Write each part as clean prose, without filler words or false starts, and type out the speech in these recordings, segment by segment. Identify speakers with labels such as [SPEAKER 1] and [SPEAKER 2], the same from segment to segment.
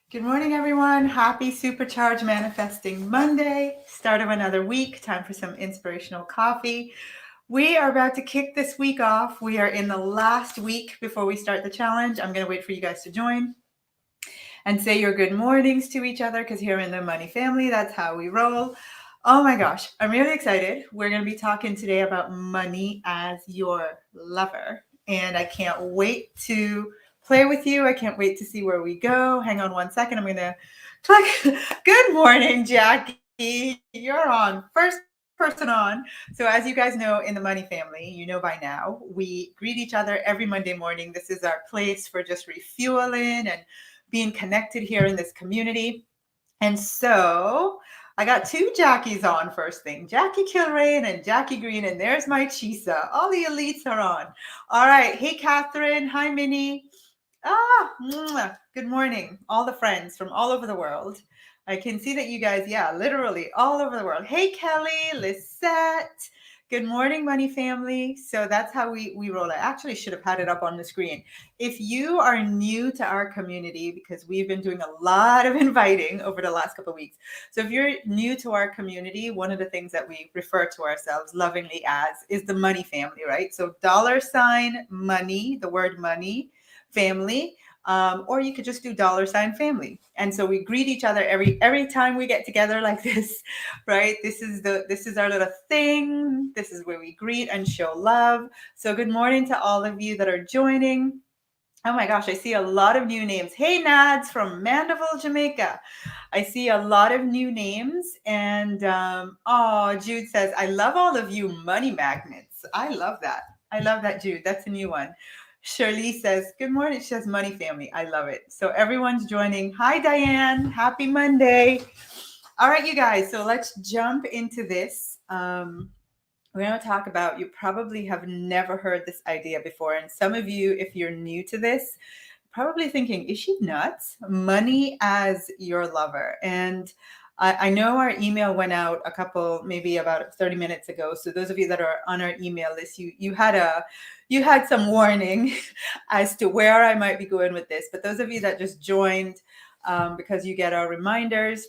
[SPEAKER 1] Good morning, everyone. Happy Supercharged Manifesting Monday. Start of another week. Time for some inspirational coffee. We are about to kick this week off. We are in the last week before we start the challenge. I'm going to wait for you guys to join and say your good mornings to each other because here in the Money family, that's how we roll. Oh my gosh, I'm really excited. We're going to be talking today about money as your lover. And I can't wait to play with you. I can't wait to see where we go. Hang on one second. I'm going to click. Good morning, Jackie. You're on. First person on. So, as you guys know, in the Money family, you know by now, we greet each other every Monday morning. This is our place for just refueling and being connected here in this community. And so I got two Jackies on first thing, Jackie Kilrain and Jackie Green, and there's my Chisa. All the elites are on. All right. Hey, Catherine. Hi, Minnie. Good morning, all the friends from all over the world. I can see that you guys, yeah, literally all over the world. Hey, Kelly, Lisette. Good morning, Money family. So that's how we roll. I actually should have had it up on the screen. If you are new to our community, because we've been doing a lot of inviting over the last couple of weeks. So if you're new to our community, one of the things that we refer to ourselves lovingly as is the Money family, right? So $money, the word money, family, or you could just do $family. And so we greet each other every time we get together like this, right? This is our little thing. This is where we greet and show love. So good morning to all of you that are joining. Oh my gosh, I see a lot of new names. Hey, Nads from Mandeville, Jamaica. I see a lot of new names. And Jude says, I love all of you money magnets. I love that. I love that, Jude. That's a new one. Shirley says, good morning. She says, Money family. I love it. So everyone's joining. Hi, Diane. Happy Monday. All right, you guys. So let's jump into this. We're going to talk about, you probably have never heard this idea before. And some of you, if you're new to this, probably thinking, is she nuts? Money as your lover. And I know our email went out maybe about 30 minutes ago. So those of you that are on our email list, you had some warning as to where I might be going with this. But those of you that just joined because you get our reminders,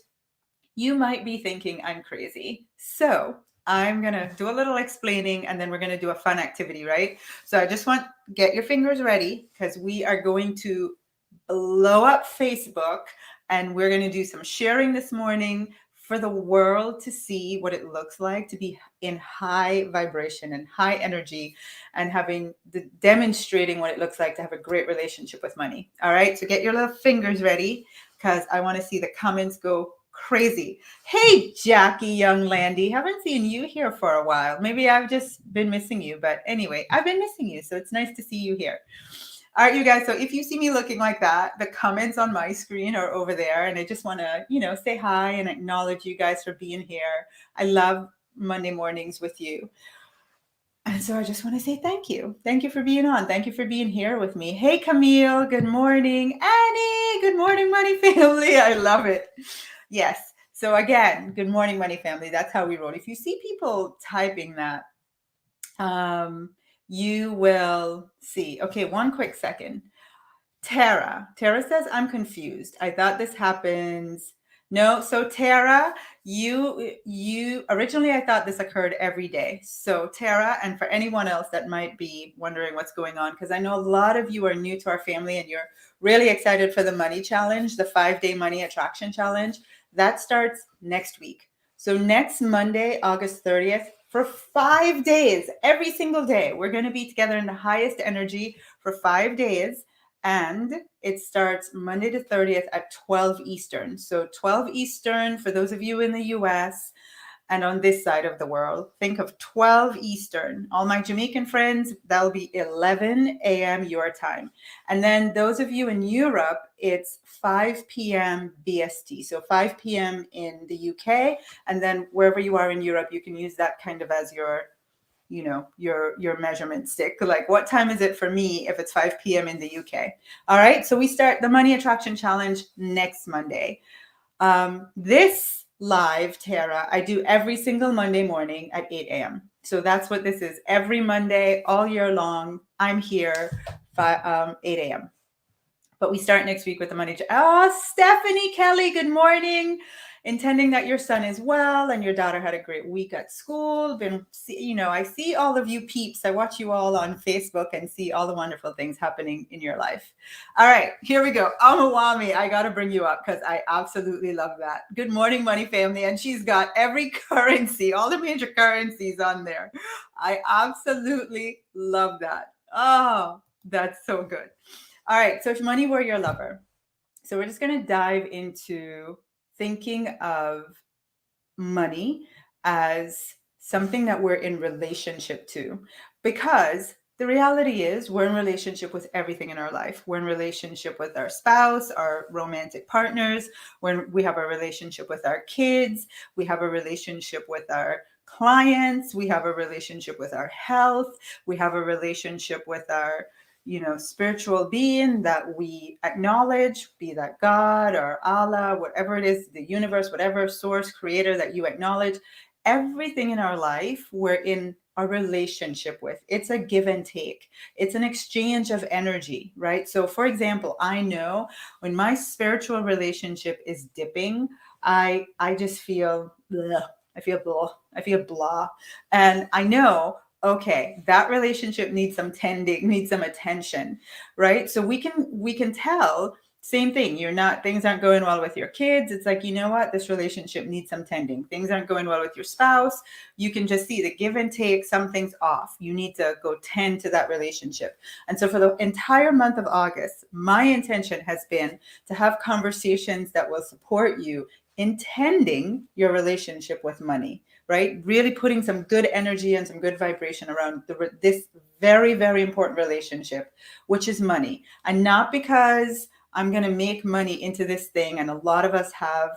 [SPEAKER 1] you might be thinking I'm crazy. So I'm going to do a little explaining and then we're going to do a fun activity, right? So I just want get your fingers ready because we are going to blow up Facebook and we're going to do some sharing this morning for the world to see what it looks like to be in high vibration and high energy and demonstrating what it looks like to have a great relationship with money. All right. So get your little fingers ready because I want to see the comments go crazy. Hey, Jackie Young Landy, haven't seen you here for a while. Maybe I've just been missing you, but anyway, I've been missing you. So it's nice to see you here. All right, you guys. So if you see me looking like that, the comments on my screen are over there. And I just want to, say hi and acknowledge you guys for being here. I love Monday mornings with you. And so I just want to say thank you. Thank you for being on. Thank you for being here with me. Hey, Camille. Good morning. Annie. Good morning, Money family. I love it. Yes. So again, good morning, Money family. That's how we roll. If you see people typing that, you will see. Okay, one quick second. Tara says, I'm confused. I thought this happens. No, so Tara, you originally I thought this occurred every day. So Tara, and for anyone else that might be wondering what's going on, because I know a lot of you are new to our family and you're really excited for the money challenge, the 5-day money attraction challenge. That starts next week. So next Monday, August 30th, for 5 days, every single day, we're going to be together in the highest energy for 5 days. And it starts Monday to 30th at 12 Eastern. So 12 Eastern for those of you in the US and on this side of the world. Think of 12 Eastern. All my Jamaican friends, that'll be 11 a.m. your time. And then those of you in Europe, it's 5 p.m. BST. So 5 p.m. in the UK. And then wherever you are in Europe, you can use that kind of as your measurement stick. Like, what time is it for me if it's 5 p.m. in the UK? All right. So we start the Money Attraction Challenge next Monday. This live, Tara, I do every single Monday morning at 8 a.m. So that's what this is. Every Monday, all year long, I'm here by 8 a.m. But we start next week with the money. Oh, Stephanie Kelly, good morning. Intending that your son is well and your daughter had a great week at school. I see all of you peeps. I watch you all on Facebook and see all the wonderful things happening in your life. All right, here we go. Amawami, I got to bring you up because I absolutely love that. Good morning, money family. And she's got every currency, all the major currencies on there. I absolutely love that. Oh, that's so good. All right, so if money were your lover. So we're just going to dive into thinking of money as something that we're in relationship to, because the reality is we're in relationship with everything in our life. We're in relationship with our spouse, our romantic partners, we have a relationship with our kids, we have a relationship with our clients, we have a relationship with our health, we have a relationship with our spiritual being that we acknowledge, be that God or Allah, whatever it is, the universe, whatever source, creator that you acknowledge. Everything in our life we're in a relationship with. It's a give and take. It's an exchange of energy, right? So for example, I know when my spiritual relationship is dipping, I just feel blah. I feel blah. I feel blah. And I know, okay, that relationship needs some tending, needs some attention, right? So we can tell, same thing, things aren't going well with your kids. It's like, you know what, this relationship needs some tending. Things aren't going well with your spouse. You can just see the give and take, something's off. You need to go tend to that relationship. And so for the entire month of August, my intention has been to have conversations that will support you in tending your relationship with money, right? Really putting some good energy and some good vibration around this very, very important relationship, which is money. And not because I'm going to make money into this thing. And a lot of us have,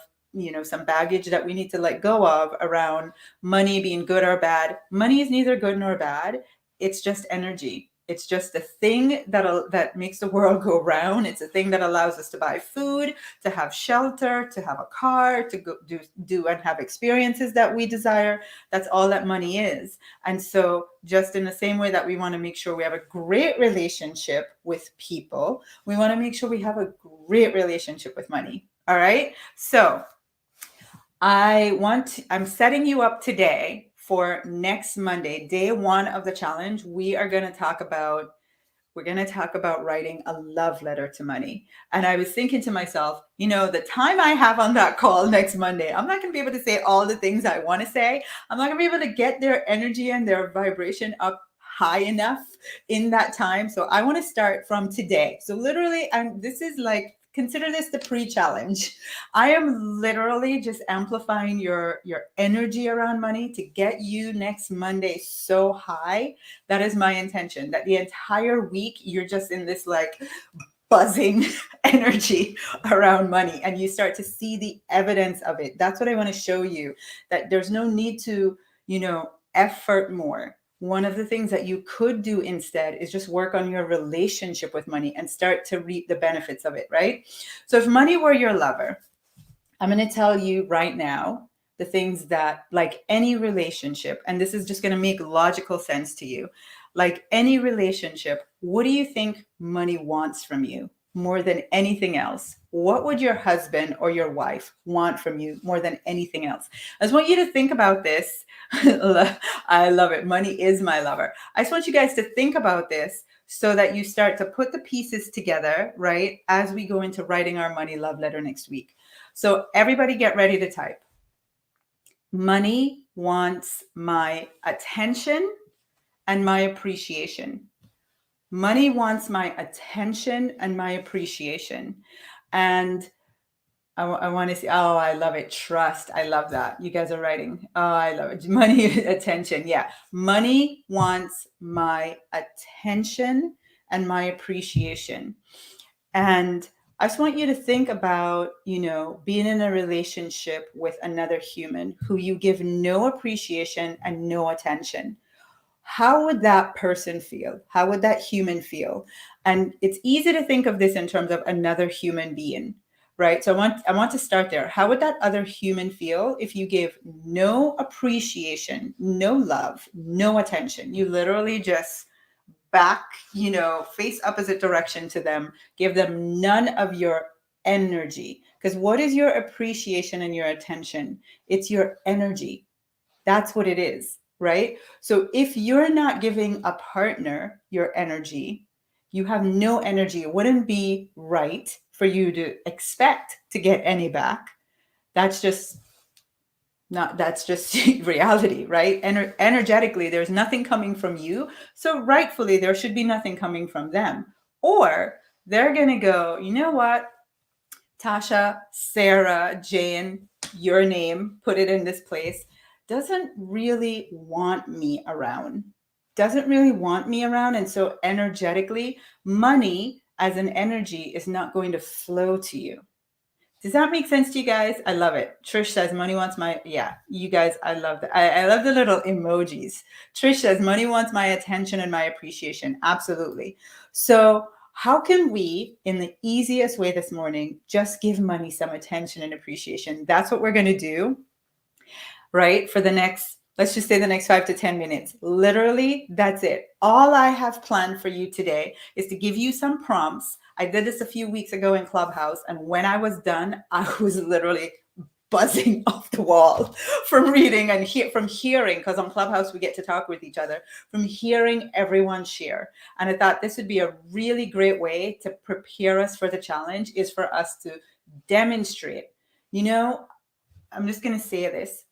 [SPEAKER 1] some baggage that we need to let go of around money being good or bad. Money is neither good nor bad. It's just energy. It's just a thing that makes the world go round. It's a thing that allows us to buy food, to have shelter, to have a car, to go do and have experiences that we desire. That's all that money is. And so just in the same way that we want to make sure we have a great relationship with people, we want to make sure we have a great relationship with money. All right. So I'm setting you up today for next Monday, day 1 of the challenge. We're going to talk about writing a love letter to money. And I was thinking to myself, the time I have on that call next Monday, I'm not going to be able to say all the things I want to say. I'm not going to be able to get their energy and their vibration up high enough in that time. So I want to start from today. So literally, consider this the pre-challenge. I am literally just amplifying your energy around money to get you next Monday so high. That is my intention, that the entire week you're just in this like buzzing energy around money and you start to see the evidence of it. That's what I want to show you, that there's no need to, effort more. One of the things that you could do instead is just work on your relationship with money and start to reap the benefits of it, right? So if money were your lover, I'm going to tell you right now the things that, like any relationship, and this is just going to make logical sense to you, like any relationship, what do you think money wants from you more than anything else? What would your husband or your wife want from you more than anything else? I just want you to think about this. I love it. Money is my lover. I just want you guys to think about this so that you start to put the pieces together, right? As we go into writing our money love letter next week. So everybody get ready to type. Money wants my attention and my appreciation. Money wants my attention and my appreciation. And I want to see, oh, I love it. Trust. I love that. You guys are writing. Oh, I love it. Money, attention. Yeah. Money wants my attention and my appreciation. And I just want you to think about, being in a relationship with another human who you give no appreciation and no attention. How would that person feel? How would that human feel? And it's easy to think of this in terms of another human being, right? So I want to start there. How would that other human feel if you gave no appreciation, no love, no attention? You literally just back, face opposite direction to them. Give them none of your energy. Because what is your appreciation and your attention? It's your energy. That's what it is, right? So if you're not giving a partner your energy, you have no energy. It wouldn't be right for you to expect to get any back. That's just that's just reality, right? Energetically, there's nothing coming from you. So rightfully, there should be nothing coming from them. Or they're going to go, you know what? Tasha, Sarah, Jane, your name, put it in this place, doesn't really want me around. Doesn't really want me around. And so energetically, money as an energy is not going to flow to you. Does that make sense to you guys? I love it. Trish says money wants my, yeah, you guys, I love that. I love the little emojis. Trish says money wants my attention and my appreciation. Absolutely. So how can we, in the easiest way this morning, just give money some attention and appreciation? That's what we're going to do, right? For the next, let's just say the next 5 to 10 minutes. Literally, that's it. All I have planned for you today is to give you some prompts. I did this a few weeks ago in Clubhouse, and when I was done, I was literally buzzing off the wall from reading and from hearing, because on Clubhouse we get to talk with each other, from hearing everyone share. And I thought this would be a really great way to prepare us for the challenge, is for us to demonstrate. I'm just going to say this.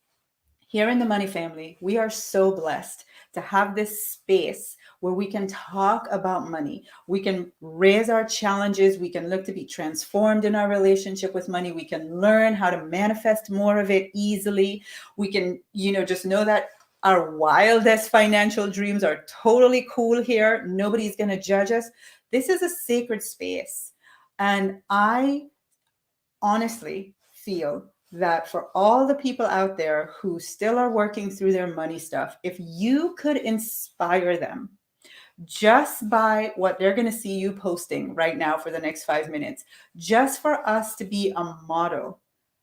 [SPEAKER 1] Here in the Money Family, we are so blessed to have this space where we can talk about money. We can raise our challenges. We can look to be transformed in our relationship with money. We can learn how to manifest more of it easily. We can, just know that our wildest financial dreams are totally cool here. Nobody's going to judge us. This is a sacred space. And I honestly feel that for all the people out there who still are working through their money stuff, if you could inspire them just by what they're going to see you posting right now for the next 5 minutes, just for us to be a model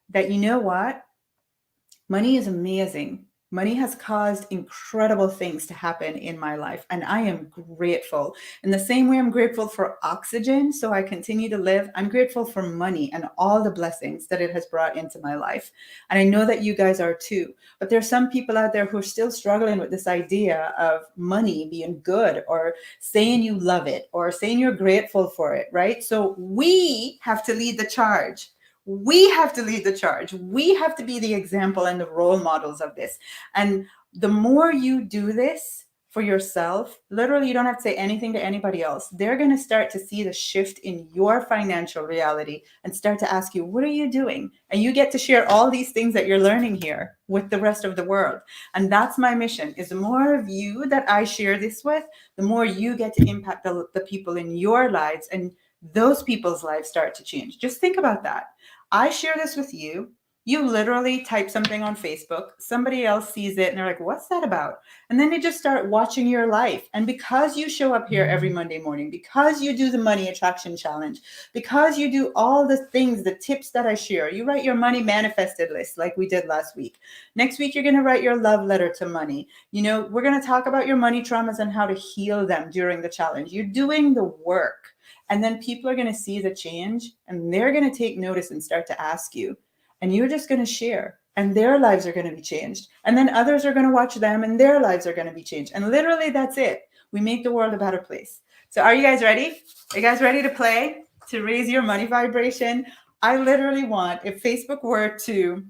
[SPEAKER 1] that, you know what? Money is amazing. Money has caused incredible things to happen in my life, and I am grateful. In the same way I'm grateful for oxygen so I continue to live, I'm grateful for money and all the blessings that it has brought into my life. And I know that you guys are too. But there's some people out there who are still struggling with this idea of money being good, or saying you love it, or saying you're grateful for it, right? So we have to lead the charge. We have to lead the charge. We have to be the example and the role models of this. And the more you do this for yourself, literally, you don't have to say anything to anybody else. They're going to start to see the shift in your financial reality and start to ask you, what are you doing? And you get to share all these things that you're learning here with the rest of the world. And that's my mission, is the more of you that I share this with, the more you get to impact the people in your lives, and those people's lives start to change. Just think about that. I share this with you. You literally type something on Facebook, somebody else sees it and they're like, what's that about? And then they just start watching your life. And because you show up here every Monday morning, because you do the money attraction challenge, because you do all the things, the tips that I share, you write your money manifested list like we did last week. Next week, you're going to write your love letter to money. We're going to talk about your money traumas and how to heal them during the challenge. You're doing the work. And then people are going to see the change, and they're going to take notice and start to ask you. And you're just going to share, and their lives are going to be changed. And then others are going to watch them, and their lives are going to be changed. And literally, that's it. We make the world a better place. So are you guys ready? Are you guys ready to play, to raise your money vibration? I literally want, if Facebook were to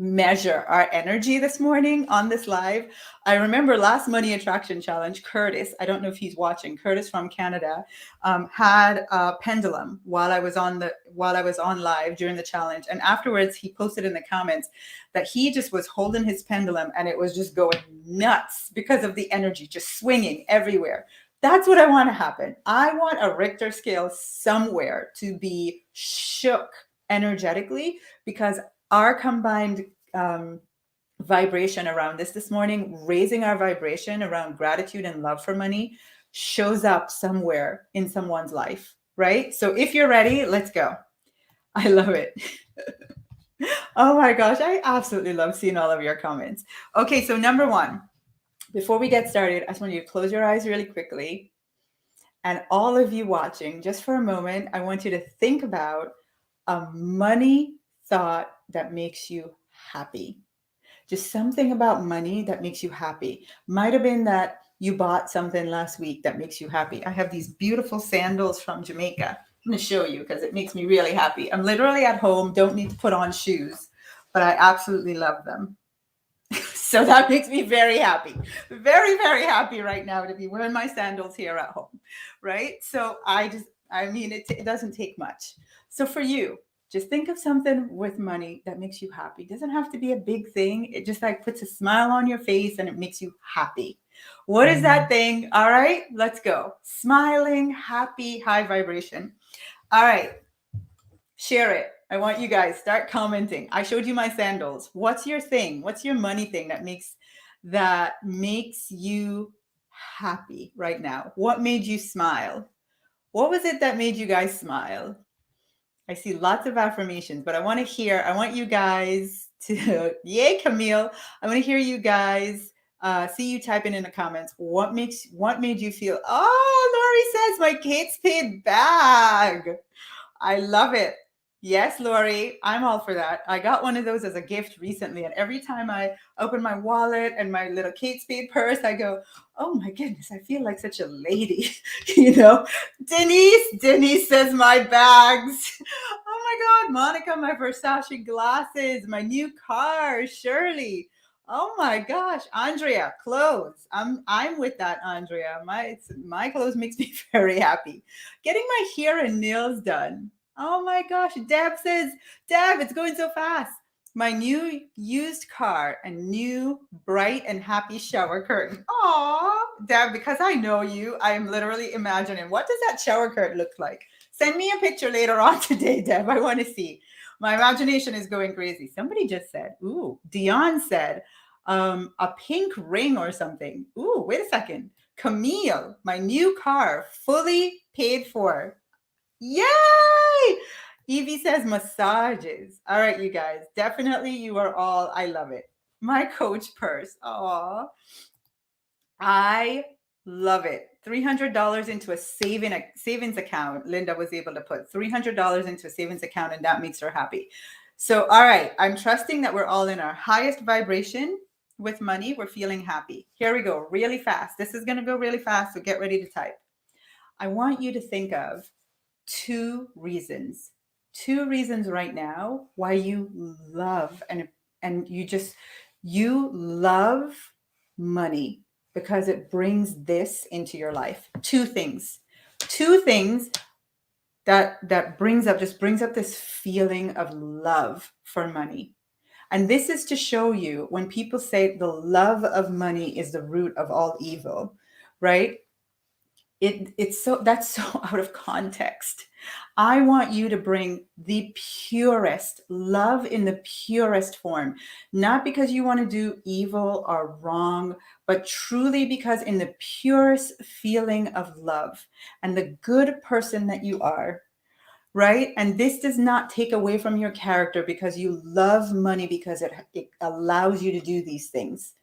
[SPEAKER 1] measure our energy this morning on this live. I remember last money attraction challenge, Curtis, I don't know if he's watching, Curtis from Canada, had a pendulum while I was on live during the challenge. And afterwards he posted in the comments that he just was holding his pendulum and it was just going nuts because of the energy just swinging everywhere. That's what I want to happen. I want a Richter scale somewhere to be shook energetically, because our combined vibration around this morning, raising our vibration around gratitude and love for money, shows up somewhere in someone's life, right? So if you're ready, let's go. I love it. Oh my gosh, I absolutely love seeing all of your comments. Okay, so number one, before we get started, I just want you to close your eyes really quickly. And all of you watching, just for a moment, I want you to think about a money thought that makes you happy. Just something about money that makes you happy. Might have been that you bought something last week that makes you happy. I have these beautiful sandals from Jamaica. I'm going to show you because it makes me really happy. I'm literally at home, don't need to put on shoes, but I absolutely love them. So that makes me very happy. Very, very happy right now to be wearing my sandals here at home. Right. So it doesn't take much. So for you, just think of something with money that makes you happy. It doesn't have to be a big thing. It just like puts a smile on your face and it makes you happy. What is that thing? All right, let's go. Smiling, happy, high vibration. All right. Share it. I want you guys start commenting. I showed you my sandals. What's your thing? What's your money thing that makes you happy right now? What made you smile? What was it that made you guys smile? I see lots of affirmations, but I want you guys to, yay, Camille. I want to hear you guys, see you typing in the comments. What made you feel, oh, Lori says my Kate Spade bag. I love it. Yes, Lori, I'm all for that. I got one of those as a gift recently, and every time I open my wallet and my little Kate Spade purse, I go, oh my goodness, I feel like such a lady. you know, Denise says my bags. Oh my God, Monica, my Versace glasses, my new car, Shirley. Oh my gosh, Andrea, clothes. I'm with that, Andrea. My clothes makes me very happy. Getting my hair and nails done. Oh my gosh, Deb says, Deb, it's going so fast. My new used car and new bright and happy shower curtain. Aw, Deb, because I know you, I am literally imagining what does that shower curtain look like? Send me a picture later on today, Deb. I want to see. My imagination is going crazy. Somebody just said, ooh, Dion said, a pink ring or something. Ooh, wait a second. Camille, my new car, fully paid for. Yay! Evie says massages. All right, you guys. Definitely you are all, I love it. My Coach purse. Aw. I love it. $300 into a savings account. Linda was able to put $300 into a savings account, and that makes her happy. So, all right, I'm trusting that we're all in our highest vibration with money. We're feeling happy. Here we go, really fast. This is going to go really fast, so get ready to type. I want you to think of two reasons right now why you love and you love money, because it brings this into your life. Two things that brings up this feeling of love for money. And this is to show you, when people say the love of money is the root of all evil, right? That's so out of context. I want you to bring the purest love in the purest form, not because you want to do evil or wrong, but truly because in the purest feeling of love and the good person that you are, right? And this does not take away from your character because you love money, because it allows you to do these things.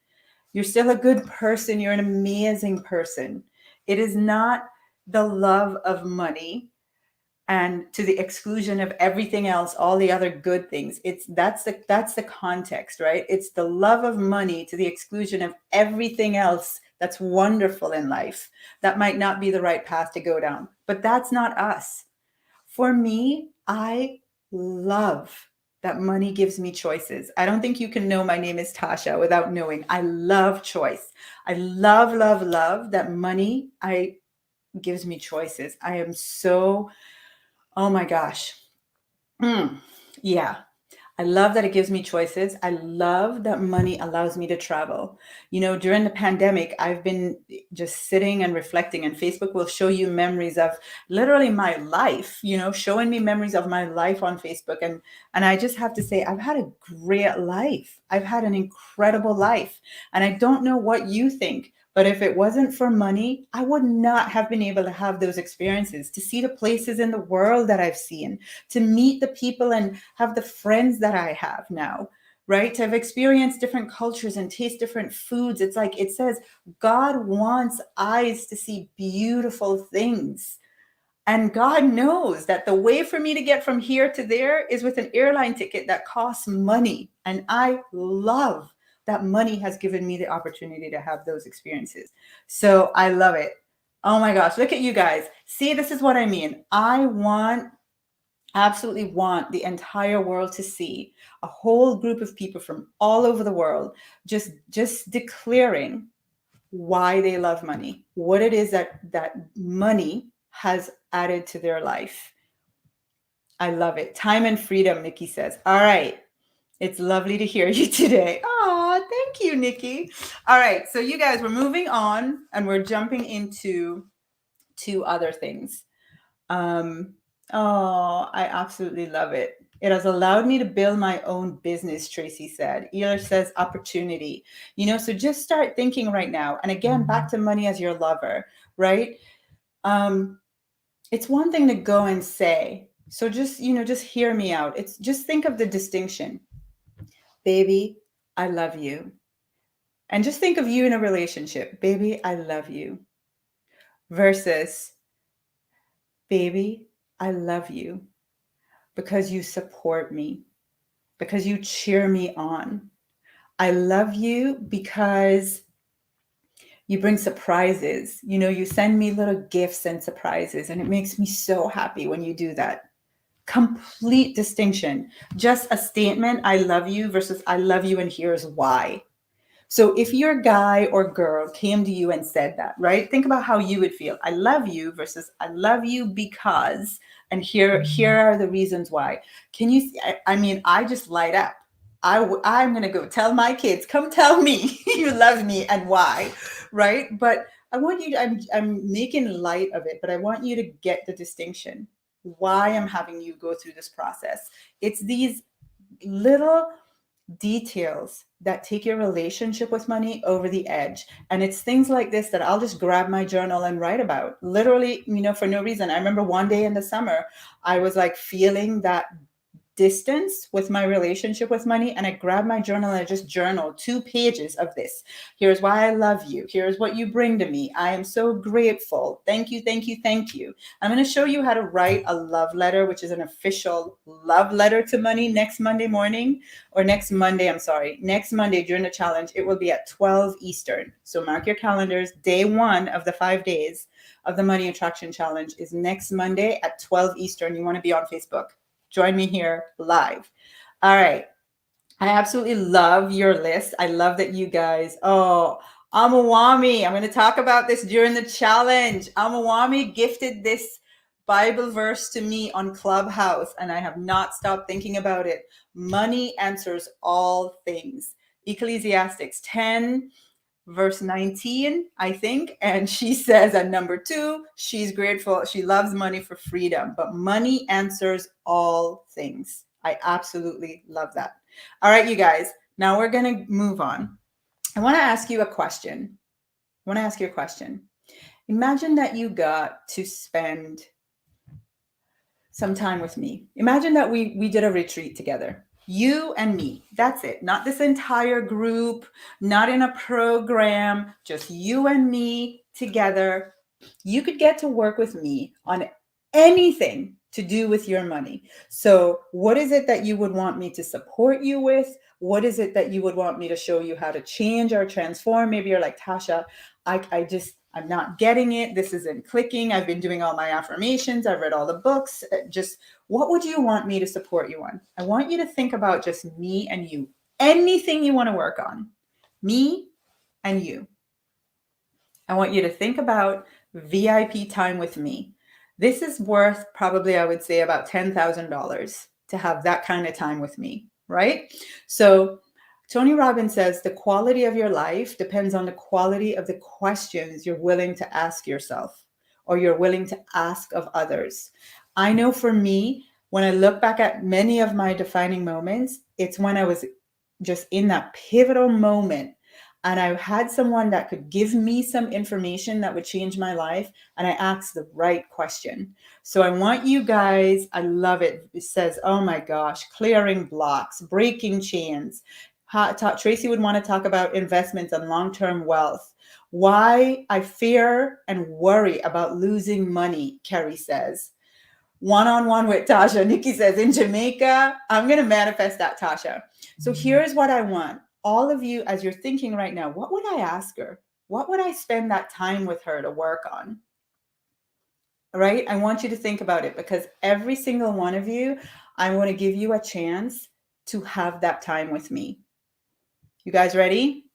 [SPEAKER 1] You're still a good person. You're an amazing person. It is not the love of money and to the exclusion of everything else, all the other good things. That's the context, right? It's the love of money to the exclusion of everything else that's wonderful in life. That might not be the right path to go down, but that's not us. For me, I love that money gives me choices. I don't think you can know my name is Tasha without knowing I love choice. I love, love, love that money gives me choices. I am so, oh my gosh. Yeah. I love that it gives me choices. I love that money allows me to travel. During the pandemic, I've been just sitting and reflecting, and Facebook will show you memories of literally my life, showing me memories of my life on Facebook. And I just have to say, I've had a great life. I've had an incredible life. And I don't know what you think, but if it wasn't for money, I would not have been able to have those experiences, to see the places in the world that I've seen, to meet the people and have the friends that I have now, right? To have experienced different cultures and taste different foods. It's like it says God wants eyes to see beautiful things. And God knows that the way for me to get from here to there is with an airline ticket that costs money. And I love that money has given me the opportunity to have those experiences. So I love it. Oh my gosh, look at you guys. See, this is what I mean. Absolutely want the entire world to see a whole group of people from all over the world just declaring why they love money, what it is that money has added to their life. I love it. Time and freedom, Nikki says. All right. It's lovely to hear you today. Oh, thank you, Nikki. All right. So you guys, we're moving on and we're jumping into two other things. I absolutely love it. It has allowed me to build my own business, Tracy said. Eler says opportunity. So just start thinking right now. And again, back to money as your lover, right? It's one thing to go and say. So just hear me out. It's just think of the distinction. Baby, I love you. And just think of you in a relationship. Baby, I love you. Versus, baby, I love you because you support me, because you cheer me on. I love you because you bring surprises. You send me little gifts and surprises, and it makes me so happy when you do that. Complete distinction. Just a statement, I love you versus I love you and here's why. So if your guy or girl came to you and said that, right? Think about how you would feel. I love you versus I love you because, and here are the reasons why. Can you, I just light up. I'm going to go tell my kids, come tell me you love me and why, right? But I want you to, I'm making light of it, but I want you to get the distinction. Why I'm having you go through this process. It's these little details that take your relationship with money over the edge. And it's things like this that I'll just grab my journal and write about, literally, for no reason. I remember one day in the summer, I was like feeling that distance with my relationship with money, and I grabbed my journal and I just journaled 2 pages of this. Here's why I love you. Here's what you bring to me. I am so grateful. Thank you, thank you, thank you. I'm going to show you how to write a love letter, which is an official love letter to money next Monday morning, or next Monday, next Monday during the challenge. It will be at 12 Eastern. So mark your calendars. Day 1 of the 5 days of the Money Attraction Challenge is next Monday at 12 Eastern. You want to be on Facebook. Join me here live. All right. I absolutely love your list. I love that you guys, Amawami, I'm going to talk about this during the challenge. Amawami gifted this Bible verse to me on Clubhouse, and I have not stopped thinking about it. Money answers all things. Ecclesiastes 10, verse 19, I think. And she says at number 2, she's grateful. She loves money for freedom, but money answers all things. I absolutely love that. All right, you guys, now we're going to move on. I want to ask you a question. Imagine that you got to spend some time with me. Imagine that we did a retreat together. You and me. That's it. Not this entire group, not in a program, just you and me together. You could get to work with me on anything to do with your money. So what is it that you would want me to support you with? What is it that you would want me to show you how to change or transform? Maybe you're like, Tasha, I'm not getting it. This isn't clicking. I've been doing all my affirmations. I've read all the books. Just what would you want me to support you on? I want you to think about just me and you. Anything you want to work on. Me and you. I want you to think about VIP time with me. This is worth probably, I would say, about $10,000 to have that kind of time with me, right? So Tony Robbins says the quality of your life depends on the quality of the questions you're willing to ask yourself or you're willing to ask of others. I know for me, when I look back at many of my defining moments, it's when I was just in that pivotal moment. and I had someone that could give me some information that would change my life, and I asked the right question. So I want you guys, I love it. It says, oh my gosh, clearing blocks, breaking chains. Tracy would want to talk about investments and long-term wealth. Why I fear and worry about losing money, Kerry says. One-on-one with Tasha. Nikki says, in Jamaica, I'm going to manifest that, Tasha. So here's what I want. All of you, as you're thinking right now, what would I ask her? What would I spend that time with her to work on? All right? I want you to think about it, because every single one of you, I want to give you a chance to have that time with me. You guys ready?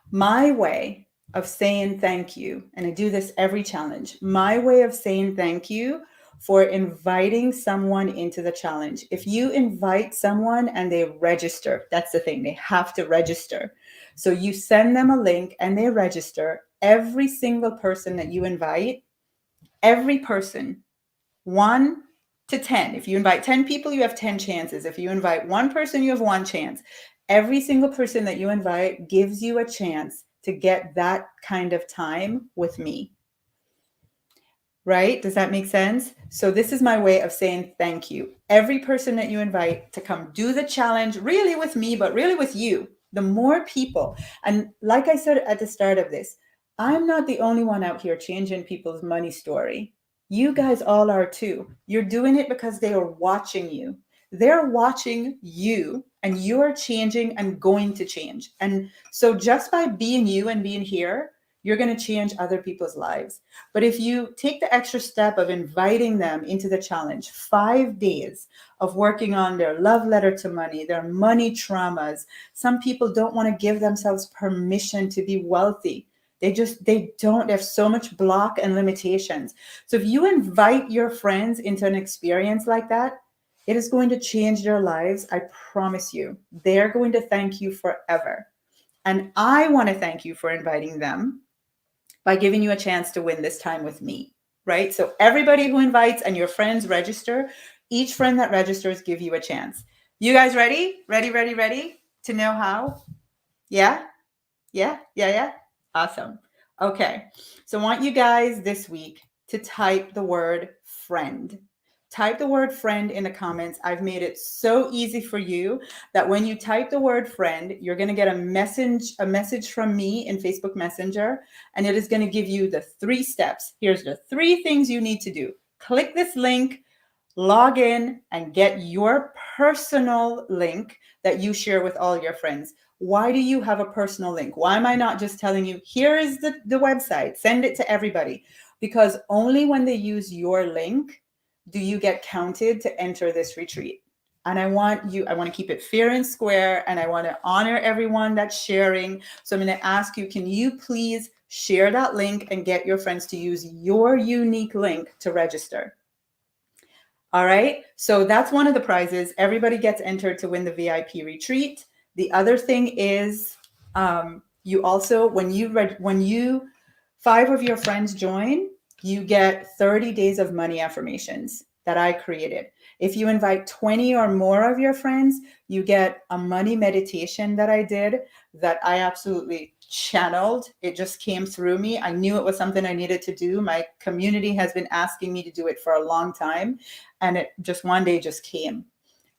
[SPEAKER 1] My way of saying thank you, and I do this every challenge, my way of saying thank you for inviting someone into the challenge. If you invite someone and they register, that's the thing, they have to register. So you send them a link and they register. Every single person that you invite, every person, 1 to 10. If you invite 10 people, you have 10 chances. If you invite one person, you have one chance. Every single person that you invite gives you a chance to get that kind of time with me. Right? Does that make sense? So this is my way of saying thank you. Every person that you invite to come do the challenge, really with me, but really with you, the more people. And like I said at the start of this, I'm not the only one out here changing people's money story. You guys all are too. You're doing it because they are watching you. They're watching you, and you are changing and going to change. And so just by being you and being here, you're going to change other people's lives. But if you take the extra step of inviting them into the challenge, 5 days of working on their love letter to money, their money traumas. Some people don't want to give themselves permission to be wealthy. They don't, they have so much block and limitations. So if you invite your friends into an experience like that, it is going to change their lives. I promise you, they're going to thank you forever. And I want to thank you for inviting them by giving you a chance to win this time with me, right? So everybody who invites and your friends register, each friend that registers give you a chance. You guys ready? Ready to know how? Yeah? Yeah. Awesome. Okay. So I want you guys this week to type the word friend. Type the word friend in the comments. I've made it so easy for you that when you type the word friend, you're going to get a message from me in Facebook Messenger, and it is going to give you the 3 steps. Here's the 3 things you need to do. Click this link, log in, and get your personal link that you share with all your friends. Why do you have a personal link? Why am I not just telling you, here is the website, send it to everybody? Because only when they use your link do you get counted to enter this retreat. And I want to keep it fair and square, and I want to honor everyone that's sharing. So I'm going to ask you, can you please share that link and get your friends to use your unique link to register? All right. So that's one of the prizes. Everybody gets entered to win the VIP retreat. The other thing is, you also, when 5 of your friends join, you get 30 days of money affirmations that I created. If you invite 20 or more of your friends, you get a money meditation that I did that I absolutely channeled. It just came through me. I knew it was something I needed to do. My community has been asking me to do it for a long time, and it just one day just came.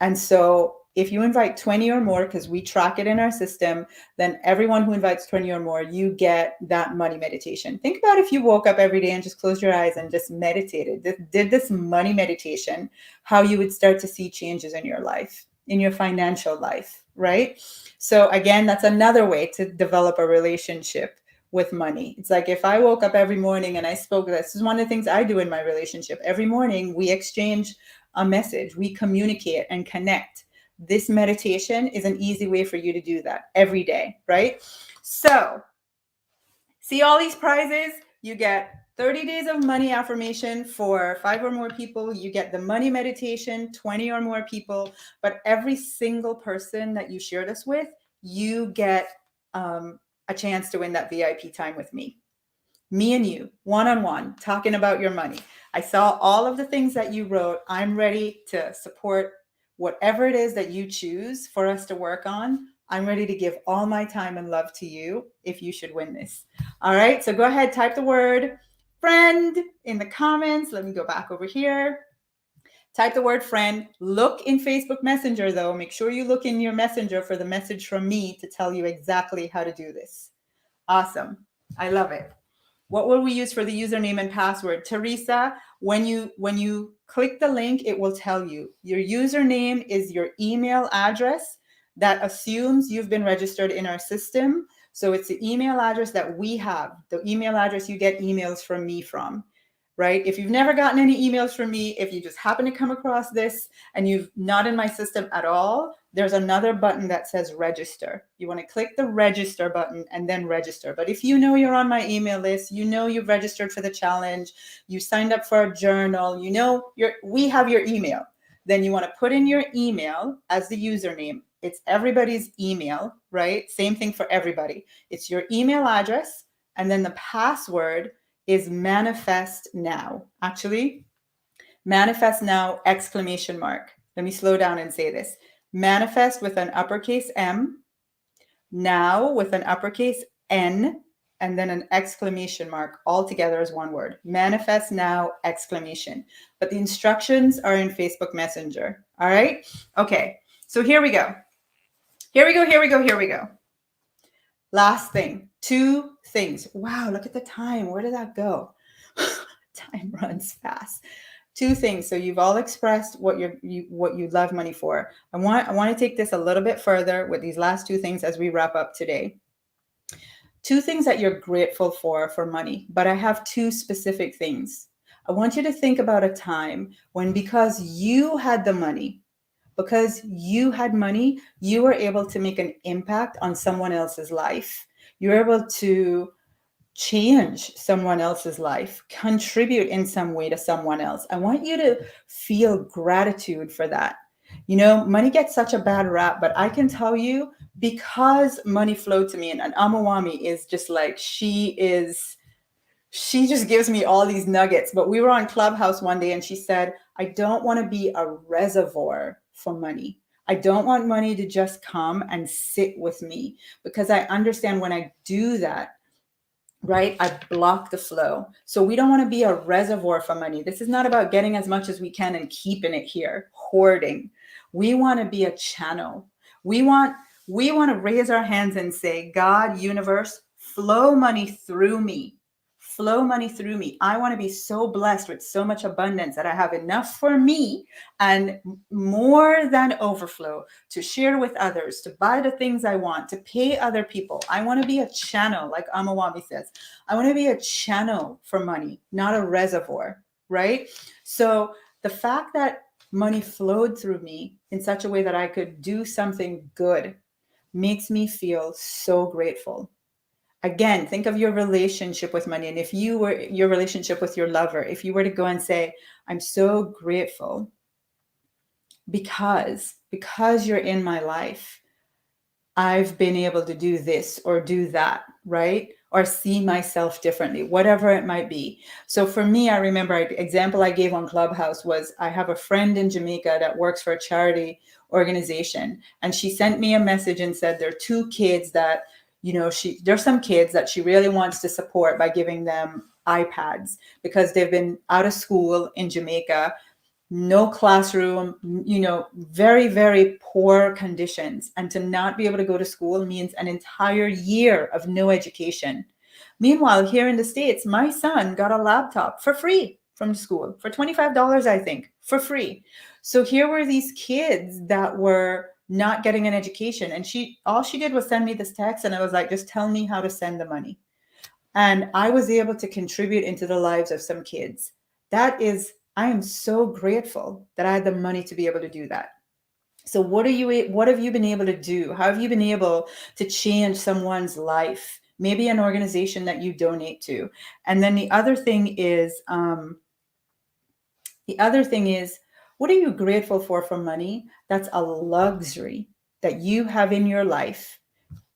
[SPEAKER 1] And so if you invite 20 or more, because we track it in our system, then everyone who invites 20 or more, you get that money meditation. Think about if you woke up every day and just closed your eyes and just meditated, did this money meditation, how you would start to see changes in your life, in your financial life, right? So again, that's another way to develop a relationship with money. It's like if I woke up every morning and I spoke, this is one of the things I do in my relationship. Every morning we exchange a message, we communicate and connect. This meditation is an easy way for you to do that every day, right? So see all these prizes, you get 30 days of money affirmation for 5 or more people. You get the money meditation, 20 or more people. But every single person that you share this with, you get a chance to win that VIP time with me. Me and you, one-on-one, talking about your money. I saw all of the things that you wrote. I'm ready to support whatever it is that you choose for us to work on I'm ready to give all my time and love to you if you should win this. All right, so go ahead, type the word friend in the comments. Let me go back over here. Type the word friend. Look in Facebook Messenger, though. Make sure you look in your Messenger for the message from me to tell you exactly how to do this. Awesome. I love it. What will we use for the username and password? Teresa, when you click the link, it will tell you your username is your email address that assumes you've been registered in our system. So it's the email address that we have, the email address you get emails from me from, right? If you've never gotten any emails from me, if you just happen to come across this and you've not in my system at all, there's another button that says register. You want to click the register button and then register. But if you know you're on my email list, you know you've registered for the challenge, you signed up for a journal, you know we have your email. Then you want to put in your email as the username. It's everybody's email, right? Same thing for everybody. It's your email address, and then the password is manifest now. Actually, manifest now, exclamation mark. Let me slow down and say this. Manifest with an uppercase M, now with an uppercase N, and then an exclamation mark, all together as one word. Manifest now, exclamation. But the instructions are in Facebook Messenger. All right? Okay, so here we go. Here we go. Last thing, 2 things. Wow, look at the time. Where did that go? Time runs fast. 2 things. So you've all expressed what you love money for. I want to take this a little bit further with these last 2 things as we wrap up today. 2 things that you're grateful for money, but I have 2 specific things. I want you to think about a time when because you had money, you were able to make an impact on someone else's life. You're able to change someone else's life, contribute in some way to someone else. I want you to feel gratitude for that. You know, money gets such a bad rap, but I can tell you, because money flowed to me, and Amawami is just like, she just gives me all these nuggets. But we were on Clubhouse one day and she said, I don't want to be a reservoir for money. I don't want money to just come and sit with me, because I understand when I do that, right, I block the flow. So we don't want to be a reservoir for money. This is not about getting as much as we can and keeping it here, hoarding. We want to be a channel. We want to raise our hands and say, God, universe, flow money through me. Flow money through me. I want to be so blessed with so much abundance that I have enough for me and more than overflow to share with others, to buy the things I want, to pay other people. I want to be a channel, like Amawami says. I want to be a channel for money, not a reservoir, right? So the fact that money flowed through me in such a way that I could do something good makes me feel so grateful. Again, think of your relationship with money. And if you were your relationship with your lover, if you were to go and say, I'm so grateful because you're in my life, I've been able to do this or do that, right? Or see myself differently, whatever it might be. So for me, I remember an example I gave on Clubhouse was, I have a friend in Jamaica that works for a charity organization. And she sent me a message and said, there are 2 kids that, you know, there's some kids that she really wants to support by giving them iPads because they've been out of school in Jamaica, no classroom, you know, very, very poor conditions. And to not be able to go to school means an entire year of no education. Meanwhile, here in the States, my son got a laptop for free from school for $25, I think, for free. So here were these kids that were not getting an education. And all she did was send me this text. And I was like, just tell me how to send the money. And I was able to contribute into the lives of some kids. I am so grateful that I had the money to be able to do that. So what have you been able to do? How have you been able to change someone's life? Maybe an organization that you donate to. And then the other thing is, what are you grateful for money? That's a luxury that you have in your life.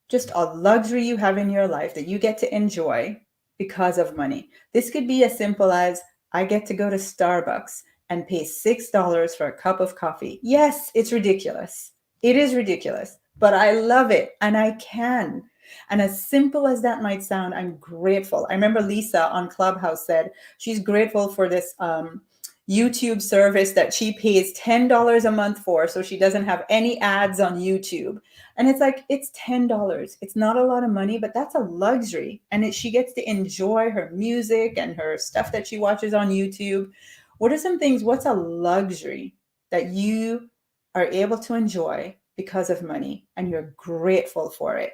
[SPEAKER 1] Just a luxury you have in your life that you get to enjoy because of money. This could be as simple as, I get to go to Starbucks and pay $6 for a cup of coffee. Yes, it's ridiculous. It is ridiculous, but I love it and I can. And as simple as that might sound, I'm grateful. I remember Lisa on Clubhouse said she's grateful for this YouTube service that she pays $10 a month for, so she doesn't have any ads on YouTube. And it's like, it's $10. It's not a lot of money, but that's a luxury. And she gets to enjoy her music and her stuff that she watches on YouTube. What are some things, what's a luxury that you are able to enjoy because of money and you're grateful for it?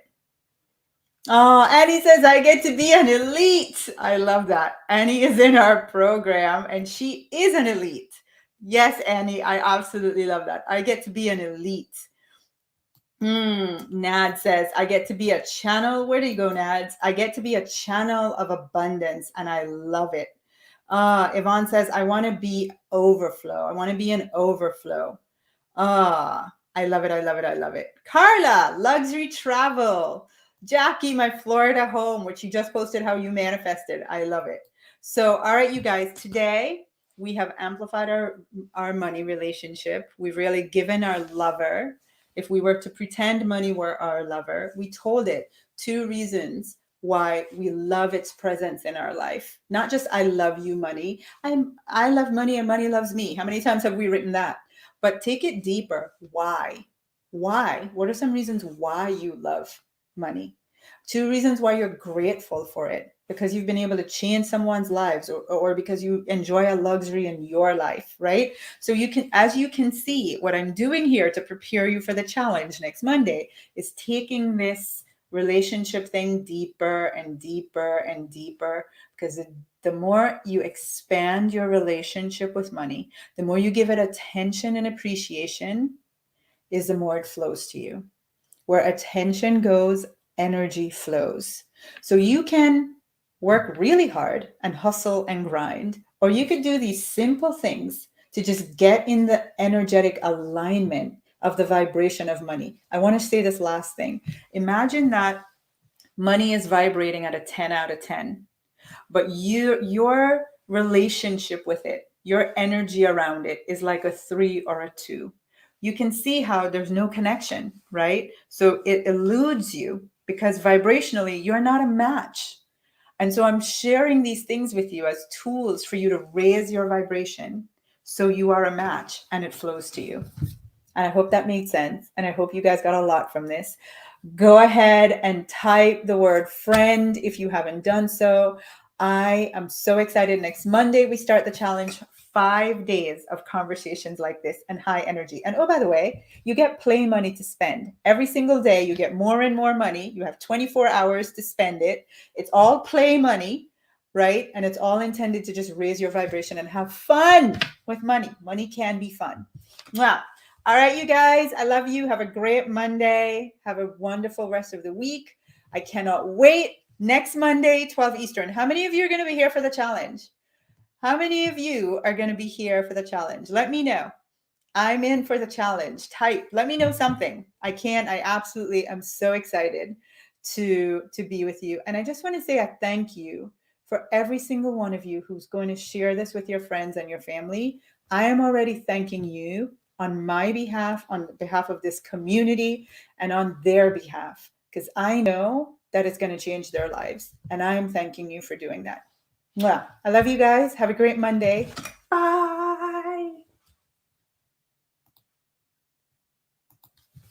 [SPEAKER 1] Oh, Annie says, I get to be an elite. I love that. Annie is in our program and she is an elite. Yes, Annie, I absolutely love that. I get to be an elite. Nad says, I get to be a channel. Where do you go, Nads? I get to be a channel of abundance and I love it. Yvonne says, I want to be overflow. I want to be an overflow. I love it. I love it. I love it. Carla, luxury travel. Jackie, my Florida home, which you just posted how you manifested. I love it. So, all right, you guys, today we have amplified our money relationship. We've really given our lover. If we were to pretend money were our lover, we told it 2 reasons why we love its presence in our life. Not just I love you, money. I love money and money loves me. How many times have we written that? But take it deeper. Why? Why? What are some reasons why you love money? 2 reasons why you're grateful for it. Because you've been able to change someone's lives, or because you enjoy a luxury in your life, right? So you can, as you can see, what I'm doing here to prepare you for the challenge next Monday is taking this relationship thing deeper and deeper and deeper, because the more you expand your relationship with money, the more you give it attention and appreciation, is the more it flows to you. Where attention goes, energy flows. So you can work really hard and hustle and grind, or you could do these simple things to just get in the energetic alignment of the vibration of money. I want to say this last thing. Imagine that money is vibrating at a 10 out of 10, but your relationship with it, your energy around it is like a 3 or a 2. You can see how there's no connection, right? So it eludes you because vibrationally you're not a match. And so I'm sharing these things with you as tools for you to raise your vibration so you are a match and it flows to you. And I hope that made sense. And I hope you guys got a lot from this. Go ahead and type the word friend if you haven't done so. I am so excited. Next Monday, we start the challenge. 5 days of conversations like this and high energy. And oh, by the way, you get play money to spend. Every single day, you get more and more money. You have 24 hours to spend it. It's all play money, right? And it's all intended to just raise your vibration and have fun with money. Money can be fun. Wow. All right, you guys, I love you. Have a great Monday. Have a wonderful rest of the week. I cannot wait. Next Monday, 12 Eastern. How many of you are going to be here for the challenge? How many of you are going to be here for the challenge? Let me know. I'm in for the challenge. Type. Let me know something. I absolutely am so excited to be with you. And I just want to say a thank you for every single one of you who's going to share this with your friends and your family. I am already thanking you on my behalf, on behalf of this community, and on their behalf, because I know that it's going to change their lives. And I am thanking you for doing that. Well, I love you guys. Have a great Monday. Bye.